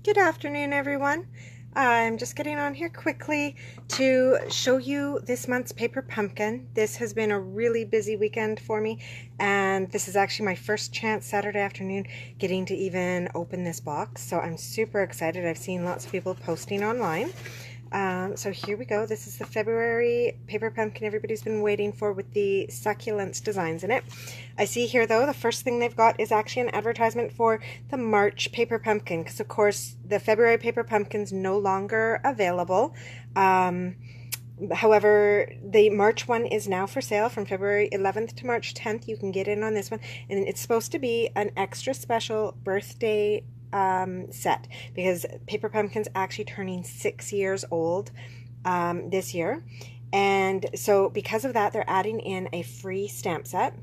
Good afternoon, everyone. I'm just getting on here quickly to show you this month's paper pumpkin. This has been a really busy weekend for me, and this is actually my first chance Saturday afternoon getting to even open this box, so I'm super excited. I've seen lots of people posting online. So here we go. This is the February paper pumpkin everybody's been waiting for with the succulent designs in it. I see here though the first thing they've got is actually an advertisement for the March paper pumpkin, because of course the February paper pumpkin's no longer available. However, the March one is now for sale from February 11th to March 10th. You can get in on this one, and it's supposed to be an extra special birthday set, because Paper Pumpkin's actually turning 6 years old this year. And so because of that, they're adding in a free stamp set.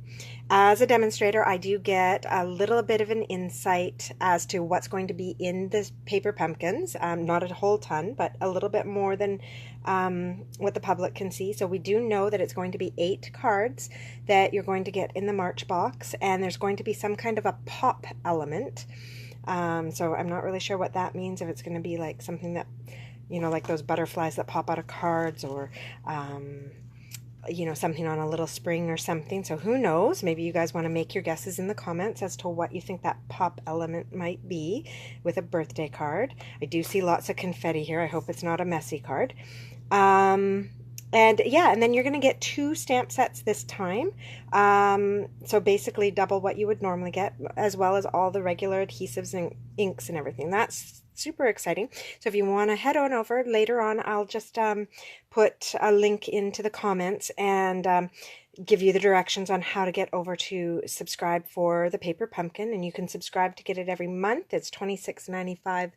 As a demonstrator, I do get a little bit of an insight as to what's going to be in the paper pumpkins. Not a whole ton, but a little bit more than what the public can see. So we do know that it's going to be 8 cards that you're going to get in the March box, and there's going to be some kind of a pop element. So I'm not really sure what that means, if it's going to be like something that, you know, like those butterflies that pop out of cards, or, you know, something on a little spring or something. So who knows? Maybe you guys want to make your guesses in the comments as to what you think that pop element might be with a birthday card. I do see lots of confetti here. I hope it's not a messy card. And yeah, and then you're going to get 2 stamp sets this time. So basically double what you would normally get, as well as all the regular adhesives and inks and everything. That's super exciting. So if you want to head on over later on, I'll just put a link into the comments and give you the directions on how to get over to subscribe for the paper pumpkin. And you can subscribe to get it every month. It's $26.95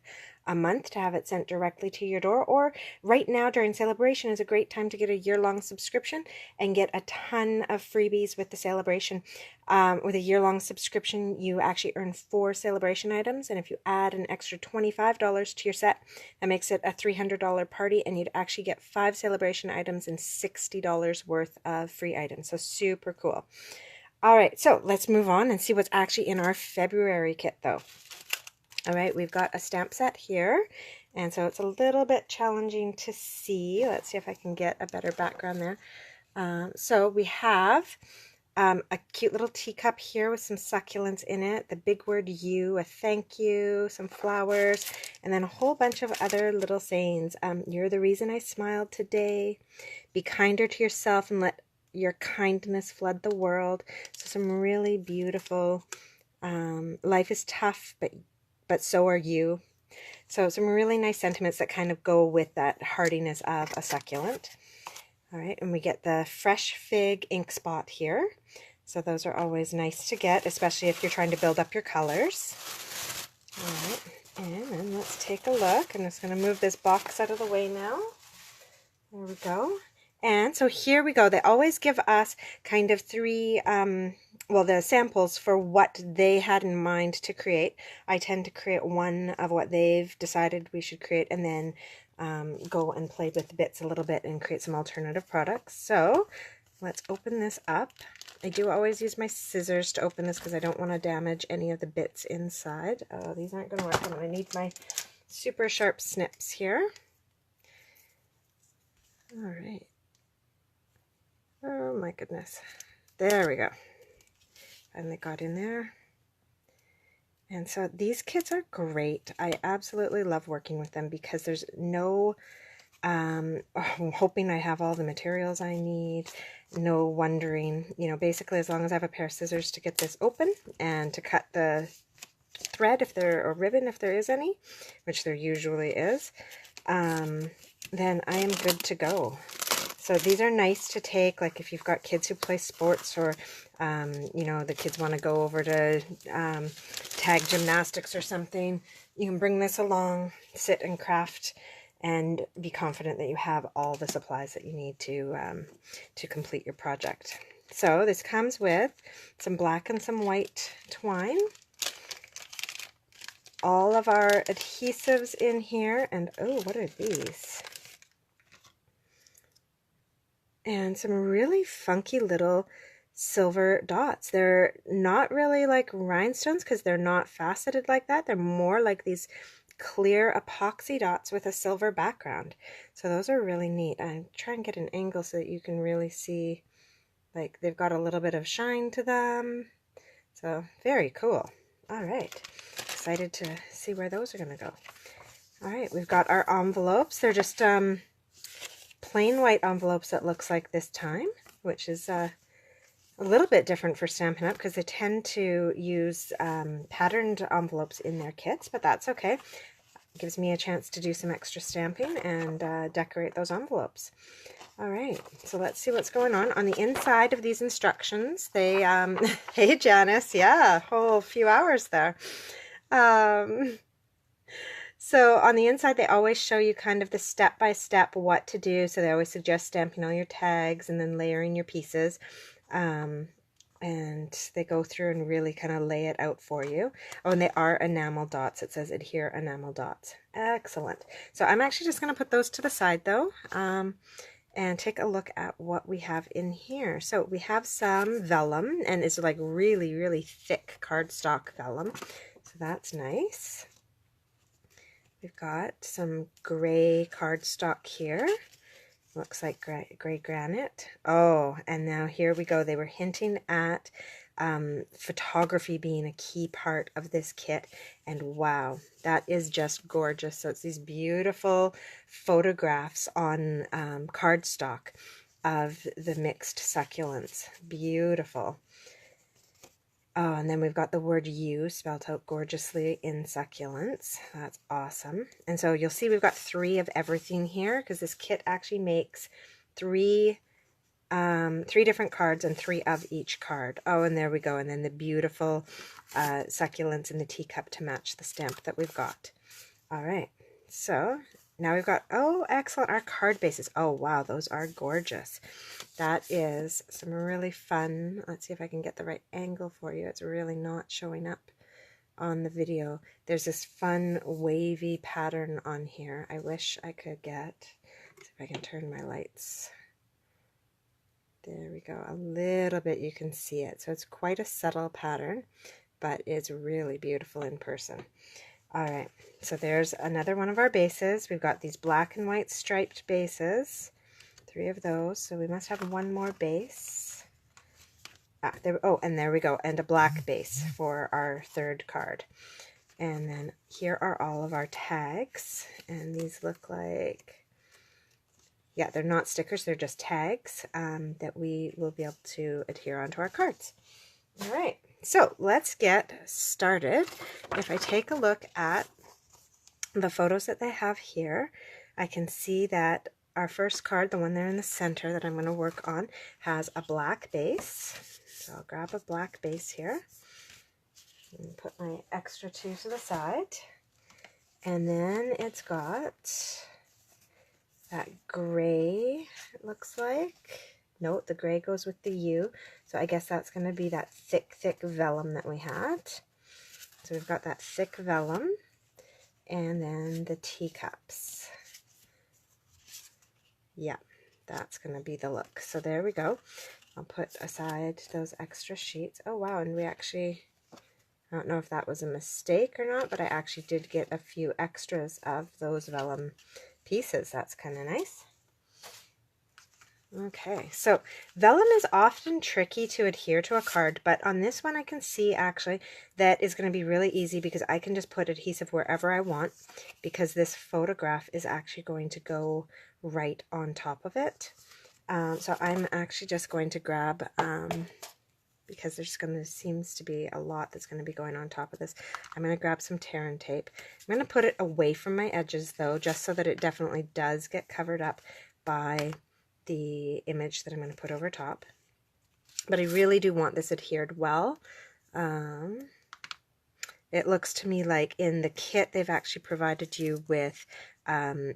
a month to have it sent directly to your door, or right now during celebration is a great time to get a year-long subscription and get a ton of freebies with the celebration. With a year-long subscription, you actually earn 4 celebration items, and if you add an extra $25 to your set, that makes it a $300 party, and you'd actually get 5 celebration items and $60 worth of free items. So super cool. All right, so let's move on and see what's actually in our February kit though. All right, we've got a stamp set here, and so it's a little bit challenging to see. Let's see if I can get a better background there. So we have a cute little teacup here with some succulents in it, the big word you, a thank you, some flowers, and then a whole bunch of other little sayings. You're the reason I smiled today. Be kinder to yourself and let your kindness flood the world. So some really beautiful, life is tough, but so are you. So some really nice sentiments that kind of go with that hardiness of a succulent. All right, and we get the fresh fig ink spot here. So those are always nice to get, especially if you're trying to build up your colors. All right, and then let's take a look. I'm just going to move this box out of the way now. There we go. And so here we go. They always give us kind of 3 well, the samples for what they had in mind to create. I tend to create one of what they've decided we should create, and then go and play with the bits a little bit and create some alternative products. So let's open this up. I do always use my scissors to open this because I don't want to damage any of the bits inside. Oh, these aren't going to work. I'm going to need my super sharp snips here. All right. Oh my goodness. There we go. Finally got in there. And so these kits are great. I absolutely love working with them because there's no I'm hoping I have all the materials I need, no wondering, you know, basically as long as I have a pair of scissors to get this open and to cut the thread if there, or ribbon if there is any, which there usually is, then I am good to go. So these are nice to take, like if you've got kids who play sports, or, you know, the kids want to go over to tag gymnastics or something. You can bring this along, sit and craft, and be confident that you have all the supplies that you need to complete your project. So this comes with some black and some white twine, all of our adhesives in here, and oh, what are these? And some really funky little silver dots. They're not really like rhinestones because they're not faceted like that. They're more like these clear epoxy dots with a silver background. So those are really neat. I'm trying to get an angle so that you can really see, like, they've got a little bit of shine to them. So very cool. All right, excited to see where those are going to go. All right, we've got our envelopes. They're just plain white envelopes, it looks like this time, which is a little bit different for Stampin' Up! Because they tend to use patterned envelopes in their kits, but that's okay. It gives me a chance to do some extra stamping and decorate those envelopes. All right, so let's see what's going on. On the inside of these instructions, they, hey Janice, yeah, a whole few hours there. So on the inside, they always show you kind of the step-by-step what to do. So they always suggest stamping all your tags and then layering your pieces. And they go through and really kind of lay it out for you. Oh, and they are enamel dots. It says adhere enamel dots. Excellent. So I'm actually just going to put those to the side though, and take a look at what we have in here. So we have some vellum, and it's like really, really thick cardstock vellum. So that's nice. We've got some gray cardstock here. Looks like gray granite. Oh, and now here we go. They were hinting at photography being a key part of this kit. And wow, that is just gorgeous. So it's these beautiful photographs on cardstock of the mixed succulents. Beautiful. Oh, and then we've got the word "you" spelled out gorgeously in succulents. That's awesome. And so you'll see we've got 3 of everything here because this kit actually makes 3 different cards and 3 of each card. Oh, and there we go. And then the beautiful succulents in the teacup to match the stamp that we've got. All right. So now we've got, oh, excellent, our card bases. Oh, wow, those are gorgeous. That is some really fun. Let's see if I can get the right angle for you. It's really not showing up on the video. There's this fun wavy pattern on here. I wish I could get, see if I can turn my lights. There we go. A little bit you can see it. So it's quite a subtle pattern, but it's really beautiful in person. All right, so there's another one of our bases. We've got these black and white striped bases, 3 of those. So we must have one more base. Oh, and there we go, and a black base for our 3rd card. And then here are all of our tags, and these look like, yeah, they're not stickers, they're just tags that we will be able to adhere onto our cards. All right, so let's get started. If I take a look at the photos that they have here, I can see that our first card, the one there in the center that I'm going to work on, has a black base. So I'll grab a black base here and put my extra 2 to the side. And then it's got that gray, it looks like. No, the gray goes with the U. So I guess that's going to be that thick vellum that we had. So we've got that thick vellum. And then the teacups. Yeah, that's going to be the look. So there we go. I'll put aside those extra sheets. Oh, wow, and we actually, I don't know if that was a mistake or not, but I actually did get a few extras of those vellum pieces. That's kind of nice. Okay, so vellum is often tricky to adhere to a card, but on this one I can see actually that is going to be really easy because I can just put adhesive wherever I want because this photograph is actually going to go right on top of it. So I'm actually just going to grab, because there's going to seems to be a lot that's going to be going on top of this, I'm going to grab some tear and tape. I'm going to put it away from my edges though, just so that it definitely does get covered up by the image that I'm going to put over top. But I really do want this adhered well. It looks to me like in the kit they've actually provided you with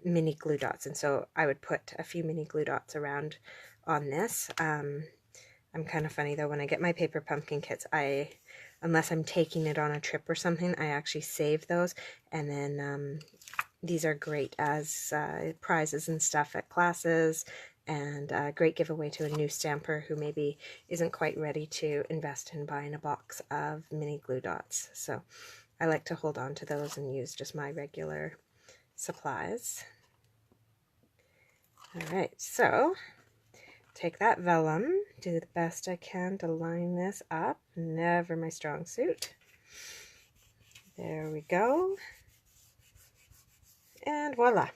mini glue dots, and so I would put a few mini glue dots around on this. I'm kind of funny though, when I get my paper pumpkin kits, unless I'm taking it on a trip or something, I actually save those, and then these are great as prizes and stuff at classes, and a great giveaway to a new stamper who maybe isn't quite ready to invest in buying a box of mini glue dots. So I like to hold on to those and use just my regular supplies. All right, so take that vellum, do the best I can to line this up. Never my strong suit. There we go. And voila.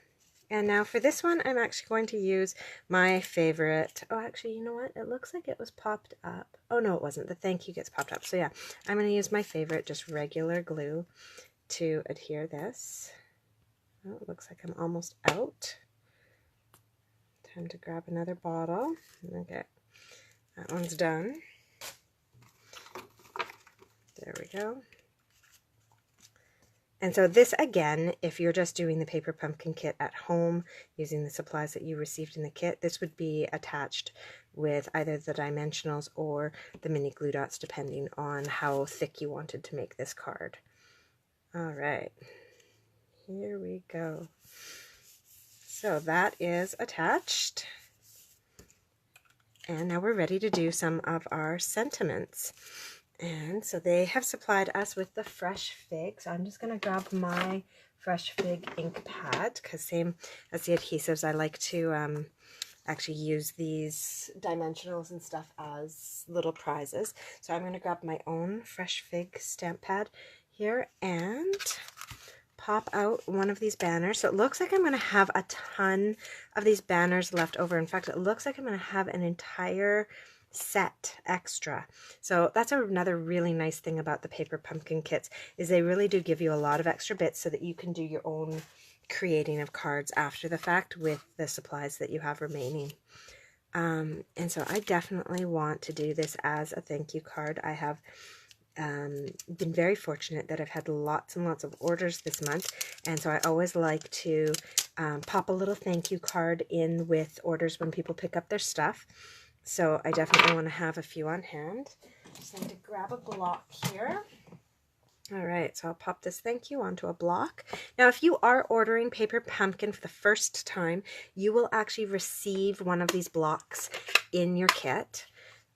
And now for this one, I'm actually going to use my favorite. Oh, actually, you know what? It looks like it was popped up. Oh, no, it wasn't. The thank you gets popped up. So yeah, I'm going to use my favorite, just regular glue to adhere this. Oh, it looks like I'm almost out. Time to grab another bottle. Okay, that one's done. There we go. And so this, again, if you're just doing the paper pumpkin kit at home using the supplies that you received in the kit, this would be attached with either the dimensionals or the mini glue dots, depending on how thick you wanted to make this card. All right, here we go. So that is attached. And now we're ready to do some of our sentiments. And so they have supplied us with the Fresh Fig. So I'm just going to grab my Fresh Fig ink pad, because same as the adhesives, I like to actually use these dimensionals and stuff as little prizes. So I'm going to grab my own Fresh Fig stamp pad here and pop out one of these banners. So it looks like I'm going to have a ton of these banners left over. In fact, it looks like I'm going to have an entire set extra. So that's another really nice thing about the paper pumpkin kits, is they really do give you a lot of extra bits so that you can do your own creating of cards after the fact with the supplies that you have remaining. And so I definitely want to do this as a thank you card. I have been very fortunate that I've had lots and lots of orders this month, and so I always like to pop a little thank you card in with orders when people pick up their stuff. So I definitely want to have a few on hand. Just need to grab a block here. All right, so I'll pop this thank you onto a block. Now, if you are ordering paper pumpkin for the first time, you will actually receive one of these blocks in your kit.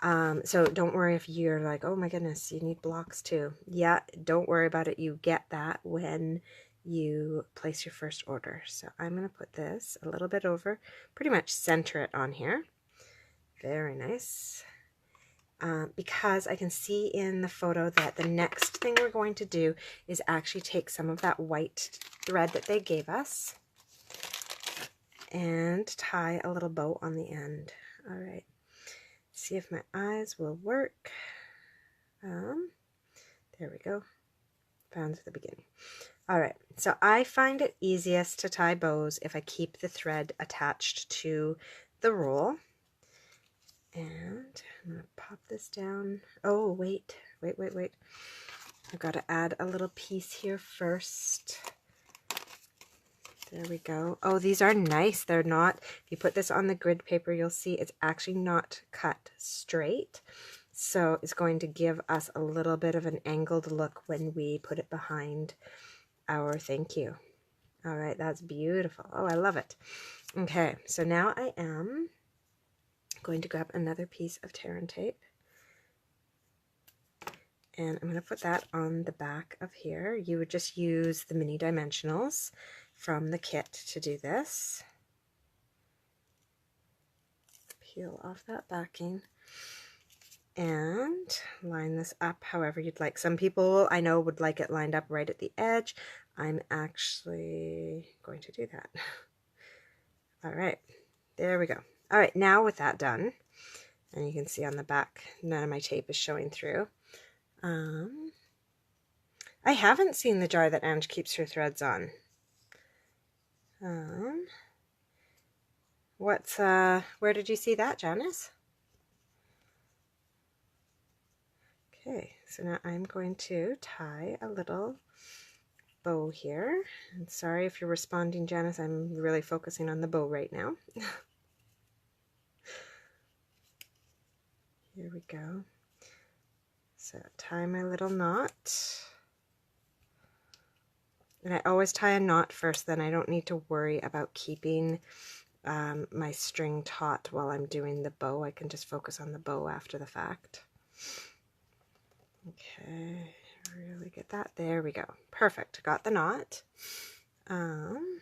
So don't worry if you're like, oh my goodness, you need blocks too. Yeah, don't worry about it. You get that when you place your first order. So I'm going to put this a little bit over, pretty much center it on here. Very nice. Because I can see in the photo that the next thing we're going to do is actually take some of that white thread that they gave us and tie a little bow on the end. All right. See if my eyes will work. There we go. Found at the beginning. All right, so I find it easiest to tie bows if I keep the thread attached to the roll. And I'm going to pop this down. Oh, wait. I've got to add a little piece here first. There we go. Oh, these are nice. They're not, if you put this on the grid paper, you'll see it's actually not cut straight. So it's going to give us a little bit of an angled look when we put it behind our thank you. All right, that's beautiful. Oh, I love it. Okay, so now I am going to grab another piece of tear and tape. And I'm going to put that on the back of here. You would just use the mini dimensionals from the kit to do this. Peel off that backing and line this up however you'd like. Some people I know would like it lined up right at the edge. I'm actually going to do that. All right, there we go. All right, now with that done, and you can see on the back, none of my tape is showing through. I haven't seen the jar that Ange keeps her threads on. Where did you see that, Janice? Okay, so now I'm going to tie a little bow here. And sorry if you're responding, Janice, I'm really focusing on the bow right now. Here we go. So tie my little knot. And I always tie a knot first, then I don't need to worry about keeping my string taut while I'm doing the bow. I can just focus on the bow after the fact. Okay, Really get that. There we go. Perfect. Got the knot. And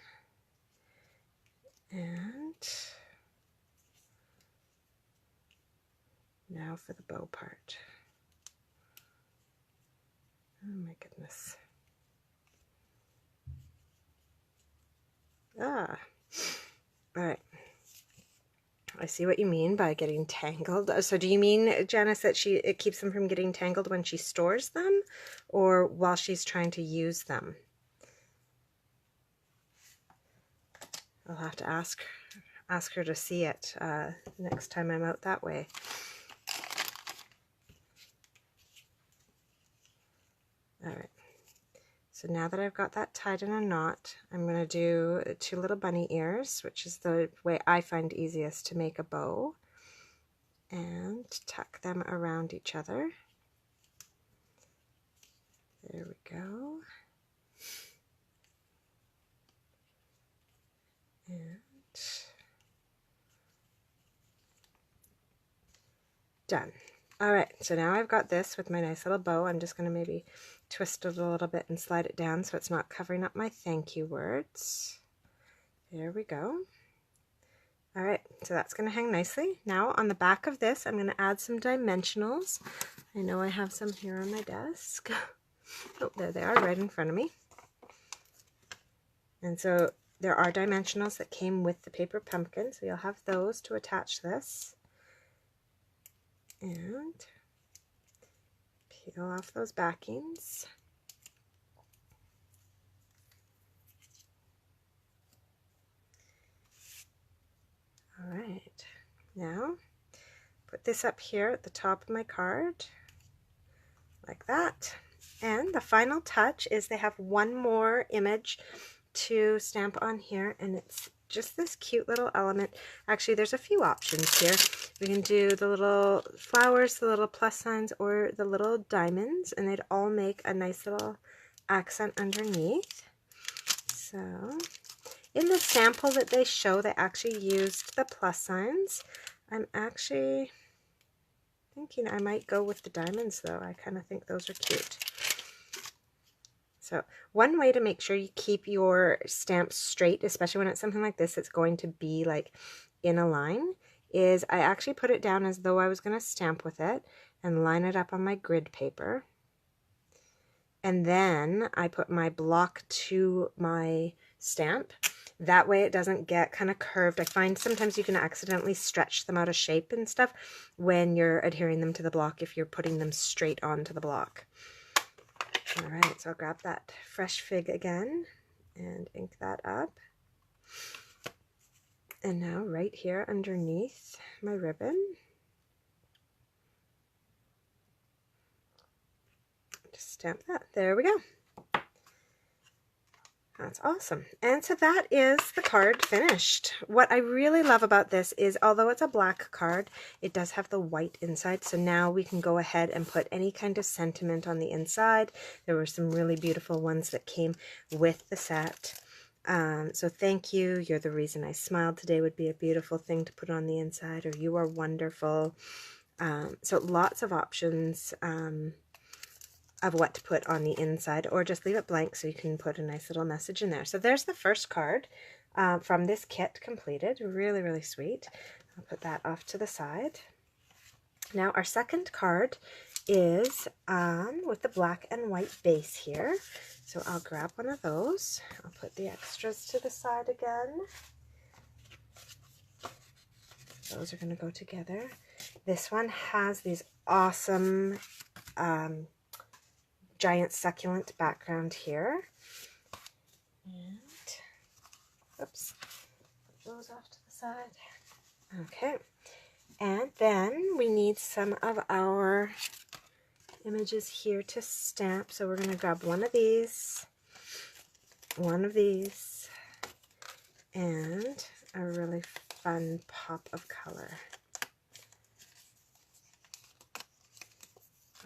now for the bow part. Oh my goodness. Ah. All right. I see what you mean by getting tangled. So do you mean, Janice, that it keeps them from getting tangled when she stores them or while she's trying to use them? I'll have to ask her to see it next time I'm out that way. All right. So now that I've got that tied in a knot, I'm going to do 2 little bunny ears, which is the way I find easiest to make a bow, and tuck them around each other. There we go. And done. All right, so now I've got this with my nice little bow. I'm just going to maybe twist it a little bit and slide it down so it's not covering up my thank you words. There we go. All right, so that's going to hang nicely. Now on the back of this, I'm going to add some dimensionals. I know I have some here on my desk. Oh, there they are, right in front of me. And so there are dimensionals that came with the paper pumpkin, so you'll have those to attach this. And peel off those backings. All right, now put this up here at the top of my card, like that. And the final touch is they have one more image to stamp on here, and it's just this cute little element. Actually, there's a few options here. We can do the little flowers, the little plus signs, or the little diamonds, and they'd all make a nice little accent underneath. So in the sample that they show, they actually used the plus signs. I'm actually thinking I might go with the diamonds, though. I kind of think those are cute. So one way to make sure you keep your stamps straight, especially when it's something like this, it's going to be like in a line, is I actually put it down as though I was going to stamp with it and line it up on my grid paper. And then I put my block to my stamp. That way it doesn't get kind of curved. I find sometimes you can accidentally stretch them out of shape and stuff when you're adhering them to the block if you're putting them straight onto the block. All right, so I'll grab that fresh fig again and ink that up. And now right here underneath my ribbon, just stamp that. There we go. That's awesome. And so that is the card finished. What I really love about this is, although it's a black card, it does have the white inside. So now we can go ahead and put any kind of sentiment on the inside. There were some really beautiful ones that came with the set. So thank you. You're the reason I smiled today would be a beautiful thing to put on the inside, or you are wonderful. So lots of options of what to put on the inside, or just leave it blank so you can put a nice little message in there. So there's the first card from this kit completed. Really, really sweet. I'll put that off to the side. Now our second card is with the black and white base here. So I'll grab one of those. I'll put the extras to the side again. Those are going to go together. This one has these awesome giant succulent background here. And, oops, put those off to the side. Okay. And then we need some of our images here to stamp. So we're going to grab one of these, and a really fun pop of color.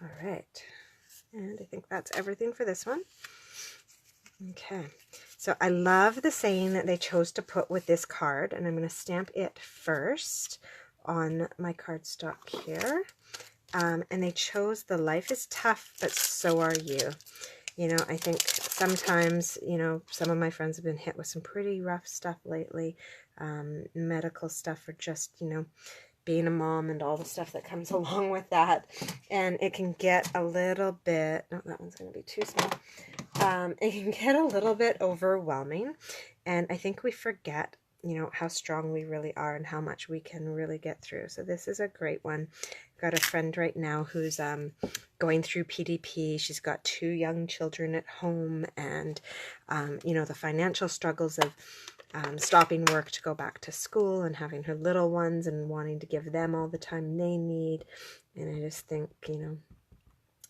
All right. And I think that's everything for this one. Okay, so I love the saying that they chose to put with this card, and I'm going to stamp it first on my cardstock here. and they chose the Life is Tough, but So Are You. You know, I think sometimes, you know, some of my friends have been hit with some pretty rough stuff lately, medical stuff, or just, you know, being a mom and all the stuff that comes along with that. And it can get a little bit, no, that one's going to be too small. It can get a little bit overwhelming. And I think we forget, you know, how strong we really are and how much we can really get through. So this is a great one. I've got a friend right now who's going through PDP. She's got 2 young children at home, and, you know, the financial struggles of stopping work to go back to school and having her little ones and wanting to give them all the time they need. And I just think, you know,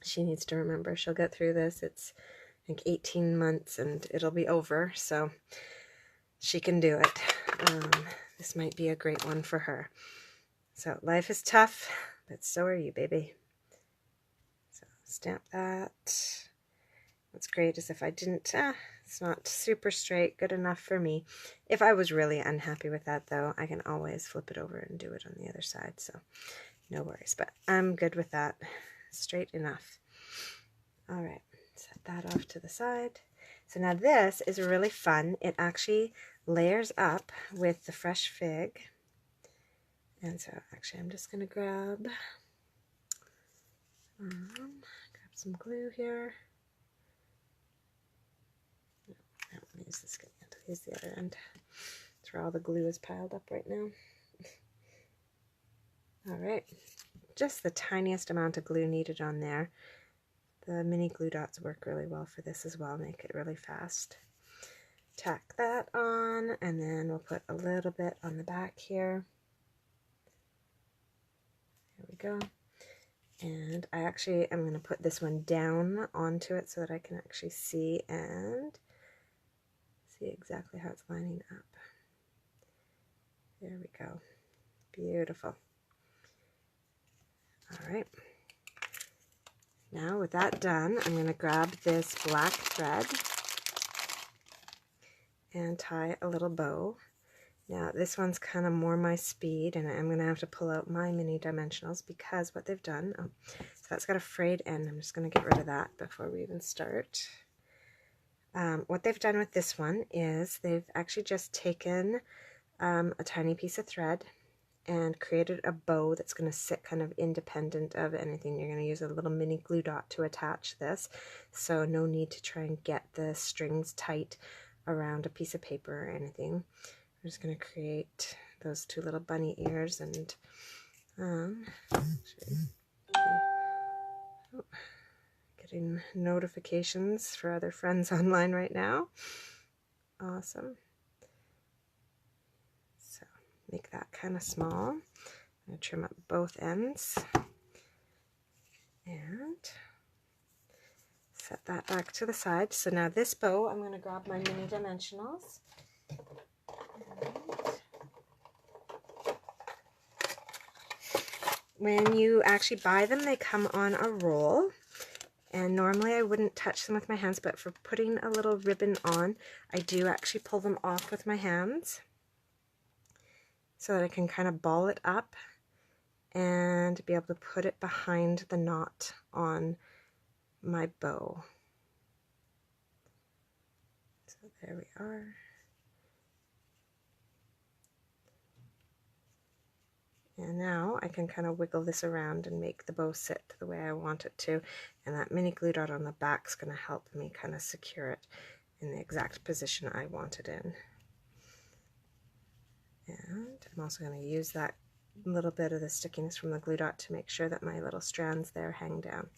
she needs to remember she'll get through this. It's, I think, 18 months and it'll be over, so she can do it. This might be a great one for her. So life is tough, but so are you, baby. So stamp that. What's great is if I didn't, it's not super straight, good enough for me. If I was really unhappy with that, though, I can always flip it over and do it on the other side, so no worries. But I'm good with that. Straight enough. All right, set that off to the side. So now this is really fun. It actually layers up with the fresh fig. And so actually I'm just going to grab some glue here. No, I don't want to use this end. I'll use the other end. That's where all the glue is piled up right now. All right, just the tiniest amount of glue needed on there. The mini glue dots work really well for this as well, make it really fast. Tack that on, and then we'll put a little bit on the back here. There we go. And I actually am going to put this one down onto it so that I can actually see exactly how it's lining up. There we go. Beautiful. All right. Now with that done, I'm going to grab this black thread and tie a little bow. Now this one's kind of more my speed, and I'm going to have to pull out my mini dimensionals because what they've done, so that's got a frayed end. I'm just going to get rid of that before we even start. What they've done with this one is they've actually just taken a tiny piece of thread and created a bow that's going to sit kind of independent of anything. You're going to use a little mini glue dot to attach this, so no need to try and get the strings tight around a piece of paper or anything. I'm just going to create those 2 little bunny ears, and getting notifications for other friends online right now. Awesome. So make that kind of small. I'm going to trim up both ends and set that back to the side. So now this bow, I'm going to grab my mini dimensionals. When you actually buy them, they come on a roll. And normally I wouldn't touch them with my hands, but for putting a little ribbon on, I do actually pull them off with my hands so that I can kind of ball it up and be able to put it behind the knot on my bow. So there we are. And now I can kind of wiggle this around and make the bow sit the way I want it to. And that mini glue dot on the back is going to help me kind of secure it in the exact position I want it in. And I'm also going to use that little bit of the stickiness from the glue dot to make sure that my little strands there hang down.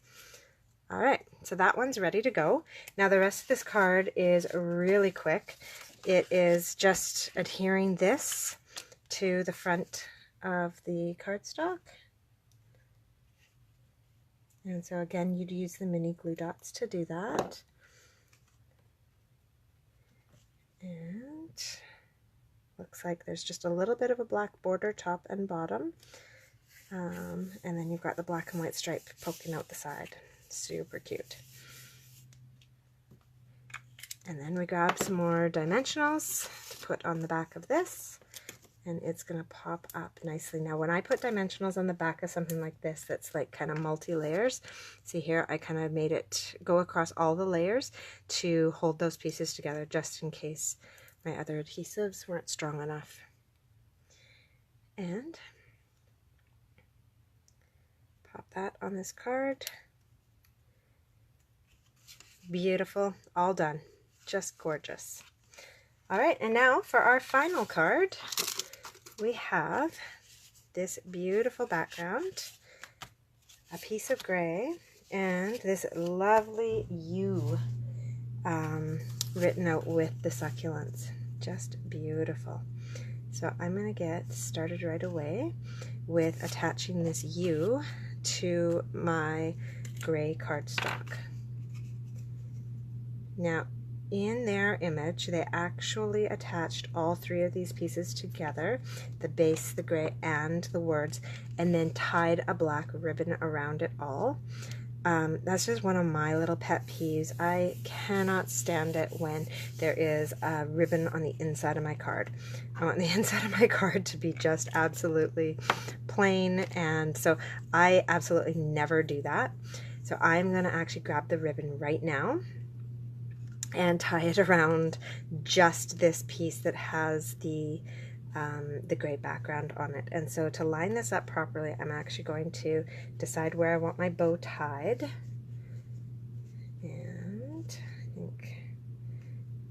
All right, so that one's ready to go. Now the rest of this card is really quick. It is just adhering this to the front of the cardstock. And so again, you'd use the mini glue dots to do that. And looks like there's just a little bit of a black border top and bottom. And then you've got the black and white stripe poking out the side. Super cute. And then we grab some more dimensionals to put on the back of this. and it's going to pop up nicely. Now when I put dimensionals on the back of something like this that's like kind of multi-layers, see here I kind of made it go across all the layers to hold those pieces together just in case my other adhesives weren't strong enough. And pop that on this card. Beautiful, all done, just gorgeous. All right, and now for our final card, we have this beautiful background, a piece of gray, and this lovely U written out with the succulents. Just beautiful. So I'm going to get started right away with attaching this U to my gray cardstock. Now, in their image, they actually attached all three of these pieces together, the base, the gray, and the words, and then tied a black ribbon around it all. That's just one of my little pet peeves. I cannot stand it when there is a ribbon on the inside of my card. I want the inside of my card to be just absolutely plain, and so I absolutely never do that. So I'm going to actually grab the ribbon right now and tie it around just this piece that has the gray background on it. And so to line this up properly, I'm actually going to decide where I want my bow tied. And I think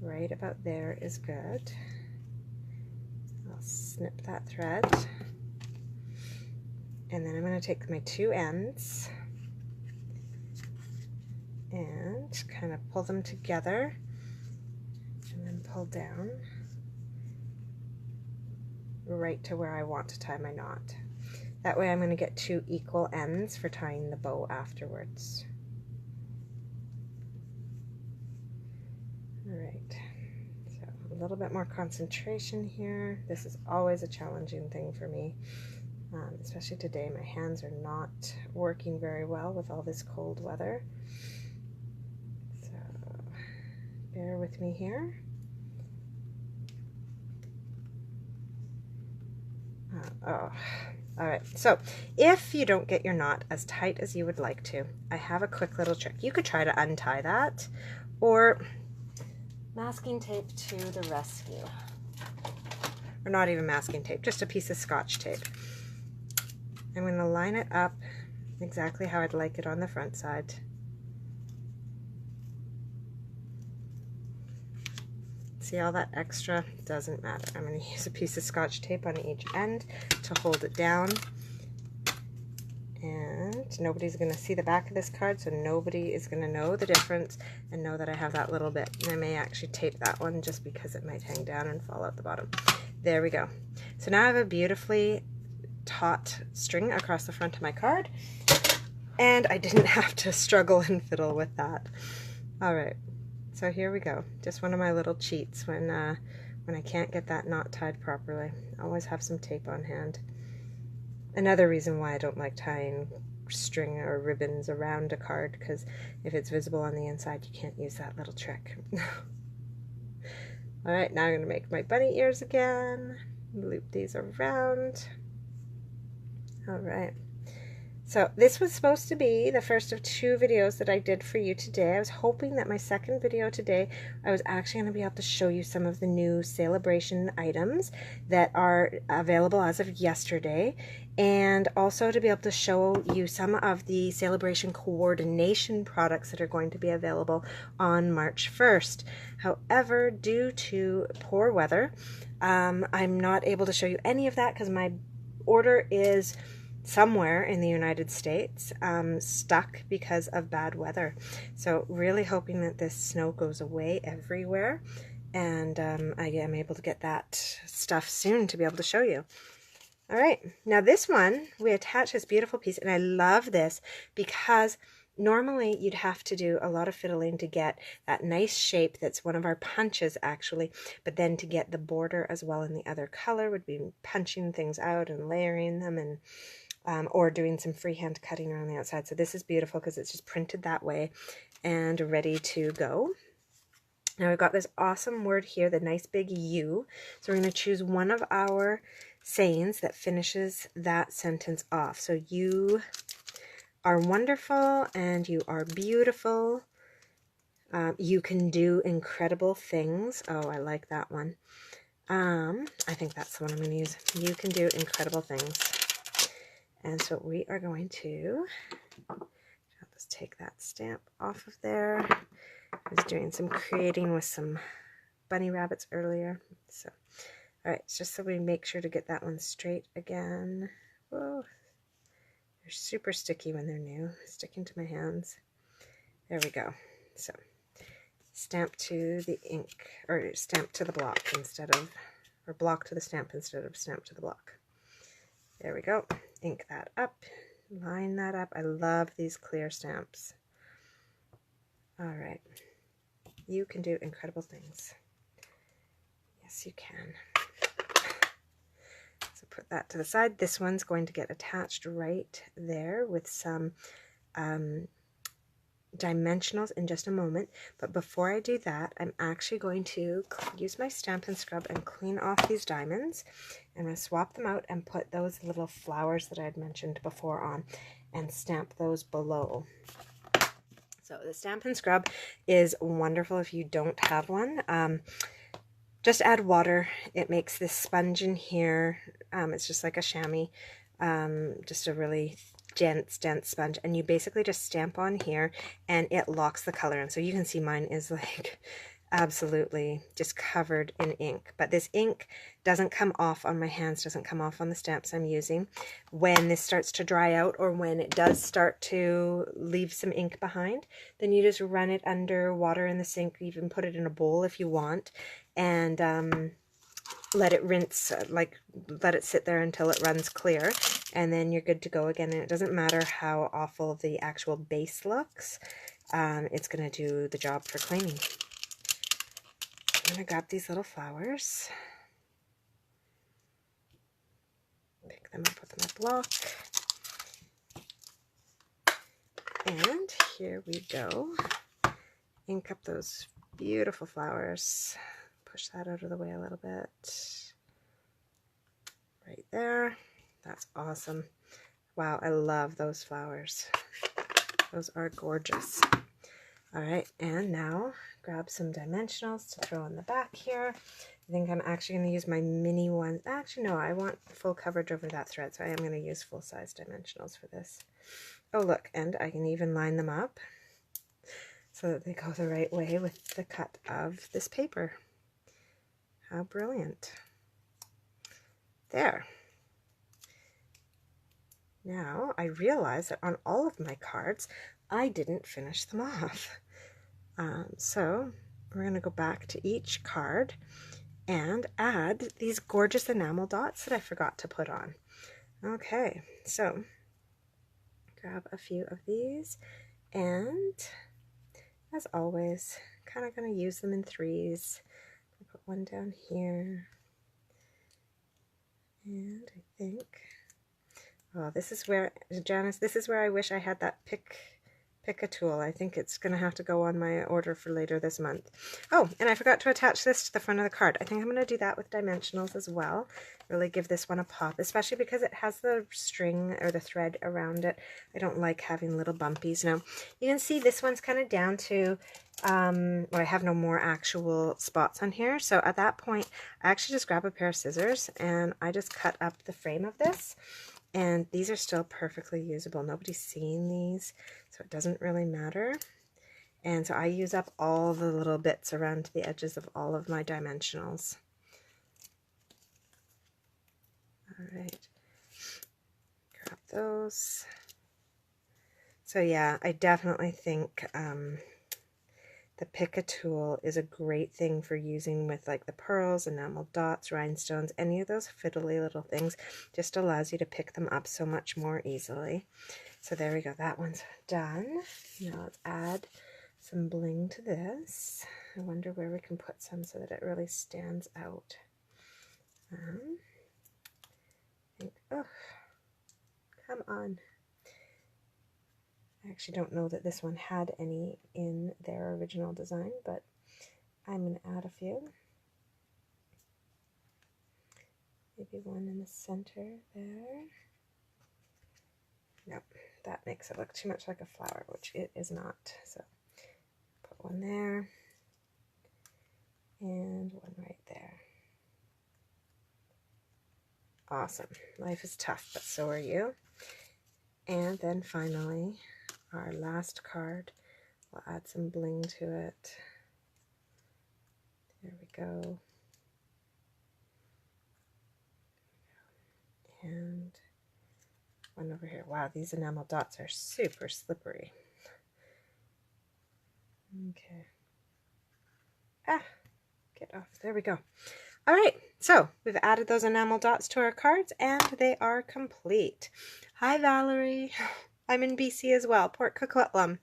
right about there is good. I'll snip that thread. And then I'm going to take my two ends and kind of pull them together and then pull down right to where I want to tie my knot. That way I'm going to get two equal ends for tying the bow afterwards. Alright, so a little bit more concentration here. This is always a challenging thing for me, especially today. My hands are not working very well with all this cold weather. Bear with me here. All right, so if you don't get your knot as tight as you would like to, I have a quick little trick. You could try to untie that, or masking tape to the rescue. Or not even masking tape, just a piece of Scotch tape. I'm going to line it up exactly how I'd like it on the front side. See all that extra? Doesn't matter. I'm going to use a piece of Scotch tape on each end to hold it down. And nobody's going to see the back of this card, so nobody is going to know the difference and know that I have that little bit. And I may actually tape that one just because it might hang down and fall out the bottom. There we go. So now I have a beautifully taut string across the front of my card, and I didn't have to struggle and fiddle with that. All right. So here we go. Just one of my little cheats when I can't get that knot tied properly. I always have some tape on hand. Another reason why I don't like tying string or ribbons around a card, because if it's visible on the inside, you can't use that little trick. All right, now I'm going to make my bunny ears again. Loop these around. All right. So this was supposed to be the first of two videos that I did for you today. I was hoping that my second video today, I was actually going to be able to show you some of the new celebration items that are available as of yesterday, and also to be able to show you some of the celebration coordination products that are going to be available on March 1st. However, due to poor weather, I'm not able to show you any of that because my order is somewhere in the United States, stuck because of bad weather. So really hoping that this snow goes away everywhere, and I am able to get that stuff soon to be able to show you. All right, now this one, we attach this beautiful piece, and I love this because normally you'd have to do a lot of fiddling to get that nice shape that's one of our punches actually, but then to get the border as well in the other color would be punching things out and layering them, and or doing some freehand cutting around the outside. So this is beautiful because it's just printed that way and ready to go. Now we've got this awesome word here, the nice big U. So we're going to choose one of our sayings that finishes that sentence off. So you are wonderful and you are beautiful. You can do incredible things. Oh, I like that one. I think that's the one I'm going to use. You can do incredible things. And so we are going to, I'll just take that stamp off of there. I was doing some creating with some bunny rabbits earlier. So, all right, just so we make sure to get that one straight again. Whoa, they're super sticky when they're new, sticking to my hands. There we go. So, stamp to the ink, or stamp to the block instead of, or block to the stamp instead of stamp to the block. There we go. Ink that up, line that up. I love these clear stamps. All right. You can do incredible things. Yes, you can. So put that to the side. This one's going to get attached right there with some dimensionals in just a moment. But before I do that, I'm actually going to use my Stampin' Scrub and clean off these diamonds. I'm going to swap them out and put those little flowers that I had mentioned before on and stamp those below. So the Stampin' Scrub is wonderful if you don't have one. Just add water. It makes this sponge in here. It's just like a chamois, just a really dense sponge. And you basically just stamp on here and it locks the color in. So you can see mine is like absolutely just covered in ink. But this ink doesn't come off on my hands, doesn't come off on the stamps I'm using. When this starts to dry out or when it does start to leave some ink behind, then you just run it under water in the sink, even put it in a bowl if you want, and let it rinse, let it sit there until it runs clear, and then you're good to go again. And it doesn't matter how awful the actual base looks, it's going to do the job for cleaning. I'm going to grab these little flowers, pick them up with my block, and here we go. Ink up those beautiful flowers. Push that out of the way a little bit. Right there. That's awesome. Wow, I love those flowers. Those are gorgeous. All right, and now grab some dimensionals to throw in the back here. I think I'm actually going to use my mini one. Actually, no, I want full coverage over that thread, so I am going to use full-size dimensionals for this. Oh, look, and I can even line them up so that they go the right way with the cut of this paper. How brilliant. There. Now, I realize that on all of my cards, I didn't finish them off. So we're going to go back to each card and add these gorgeous enamel dots that I forgot to put on. Okay, so grab a few of these, and as always, kind of going to use them in threes. I'll put one down here, and I think, oh, this is where, Janice, this is where I wish I had that pick a tool. I think it's going to have to go on my order for later this month. Oh, and I forgot to attach this to the front of the card. I think I'm going to do that with dimensionals as well. Really give this one a pop, especially because it has the string or the thread around it. I don't like having little bumpies. Now, you can see this one's kind of down to, well, I have no more actual spots on here. So at that point, I actually just grab a pair of scissors and I just cut up the frame of this. And these are still perfectly usable. Nobody's seeing these, so it doesn't really matter. And so I use up all the little bits around the edges of all of my dimensionals. All right, grab those. So yeah, I definitely think the pick a tool is a great thing for using with like the pearls, enamel dots, rhinestones, any of those fiddly little things. Just allows you to pick them up so much more easily. So there we go, that one's done. Now let's add some bling to this. I wonder where we can put some so that it really stands out. Oh, come on. I actually don't know that this one had any in their original design, but I'm going to add a few. Maybe one in the center there. Nope, that makes it look too much like a flower, which it is not. So put one there and one right there. Awesome. Life is tough, but so are you. And then finally, our last card. We'll add some bling to it. There we go. And one over here. Wow, these enamel dots are super slippery. Okay. Ah, get off. There we go. All right, so we've added those enamel dots to our cards and they are complete. Hi, Valerie. I'm in BC as well, Port Coquitlam.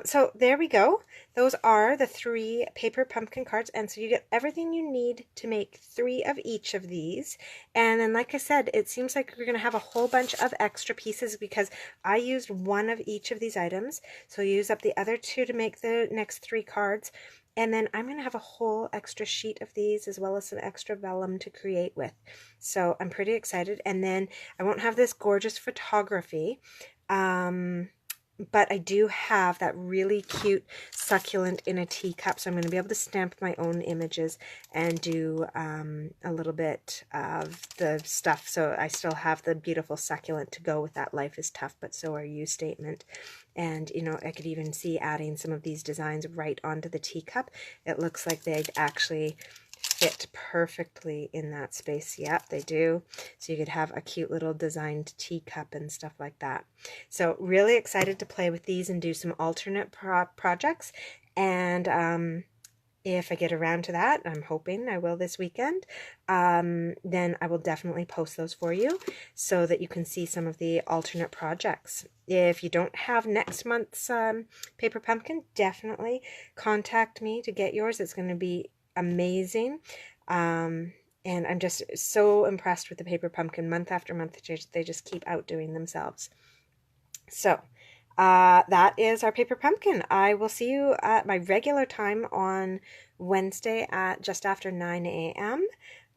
So there we go. Those are the 3 paper pumpkin cards, and so you get everything you need to make 3 of each of these. And then, like I said, it seems like we're going to have a whole bunch of extra pieces because I used 1 of each of these items. So use up the other 2 to make the next 3 cards. And then I'm going to have a whole extra sheet of these as well as some extra vellum to create with. So I'm pretty excited. And then I won't have this gorgeous photography. But I do have that really cute succulent in a teacup, so I'm going to be able to stamp my own images and do a little bit of the stuff. So I still have the beautiful succulent to go with that life is tough, but so are you statement. And, you know, I could even see adding some of these designs right onto the teacup. It looks like they'd actually fit perfectly in that space. Yep, they do. So you could have a cute little designed teacup and stuff like that. So really excited to play with these and do some alternate projects. And if I get around to that, I'm hoping I will this weekend, then I will definitely post those for you so that you can see some of the alternate projects. If you don't have next month's paper pumpkin, definitely contact me to get yours. It's going to be amazing. And I'm just so impressed with the paper pumpkin. Month after month, they just keep outdoing themselves. So that is our paper pumpkin. I will see you at my regular time on Wednesday at just after 9 a.m.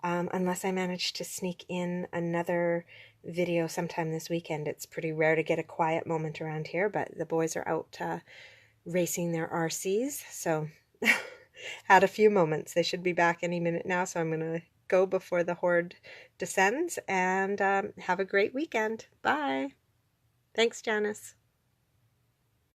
Unless I manage to sneak in another video sometime this weekend. It's pretty rare to get a quiet moment around here, but the boys are out racing their RCs, so had a few moments. They should be back any minute now, so I'm going to go before the horde descends, and have a great weekend. Bye. Thanks, Janice.